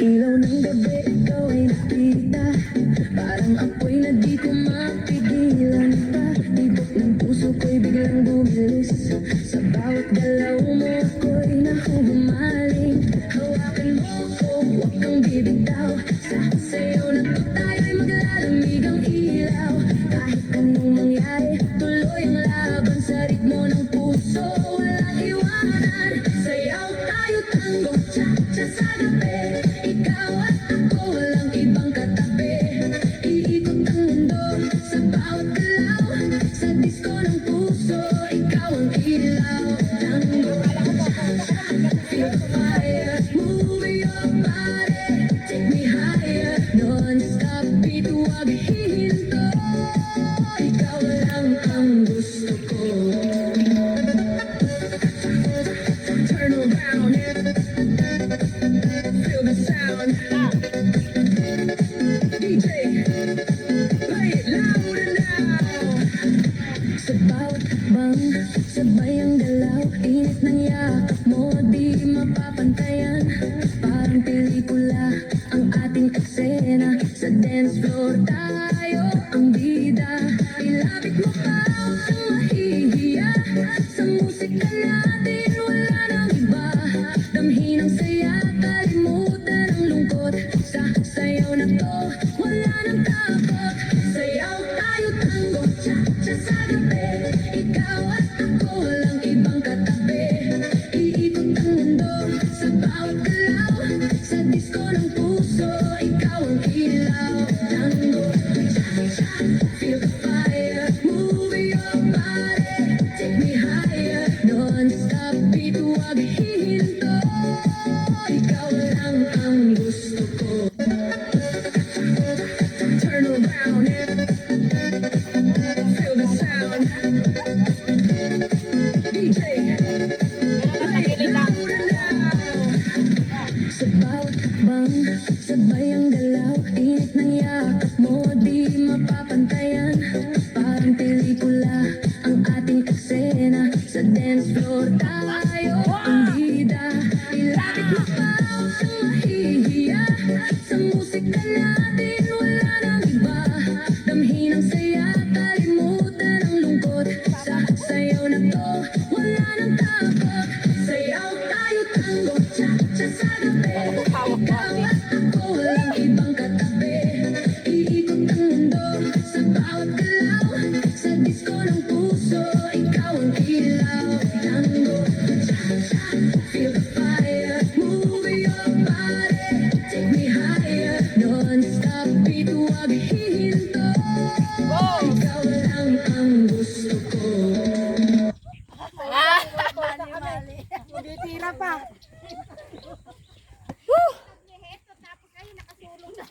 ilaw ng gabi, ikaw ay nakita. Parang apoy na di ko mapigilan pa. Tibok ng puso ko'y biglang bumilis. Sa bawat galaw mo ako'y nahuhumaling. Hawakan mo ko, huwag kang bibitaw. Sa sayaw na to tayo'y maglalamig ang ilaw. Kahit anong mangyari, tuloy ang laban sa ritmo ng puso. Walang iwanan, sayaw tayo tango, cha-cha sa gabi. Ikaw at ako, walang ibang katabi. Iikot ang mundo sa bawat galaw. Sa disco ng puso, ikaw ang ilaw. Tango, cha-cha, feel the fire. Move your body, take me higher. Non-stop beat, huwag hihinto. Ikaw lang ang gusto ko. Turn around, feel the sound. DJ, play it louder now. Sa bawat bang, sabay ang galaw. Init ng yakap mo, di mapapantayan. Parang pelikula ang ating eksena. Sa dance floor tayo ang bida. Ilapit mo pa, huwag kang mahihiya. Sa musika natin wala nang iba. Damhin ang saya, kalimutan ang lungkot. Sa sayaw na to, wala nang takot. Sayaw tayo tango, cha-cha sa gabi. Ikaw at ako, walang ibang katabi. Iikot ang mundo sa bawat galaw. Sa disco ng puso, ikaw ang ilaw. Tango, cha-cha, feel the fire. Move your body, take me higher. Non-stop beat, huwag hihinto. Ikaw lang ang gusto ko. Turn around, feel the sound. DJ, play it louder now. Sa bawat bang, sabay ang galaw. Init ng yakap mo, di mapapantayan. Parang pelikula ang ating eksena. Sa dance floor tayo ang bida. Ilapit mo pa, huwag kang mahihiya. Sa musika natin wala nang iba. Damhin ang saya, kalimutan ang lungkot. Sa sayaw na to, wala nang takot. Sayaw tayo tango, cha-cha sa gabi. Ikaw at ako, walang ibang katabi. Iikot ang mundo sa bawat galaw. Sa disco ng puso, ikaw ang ilaw. Tango, cha-cha, feel the fire. Move your body, take me higher. Non-stop beat, huwag hihinto. Ikaw lang ang gusto ko. Tila pa. Tapos ay nakasulong na.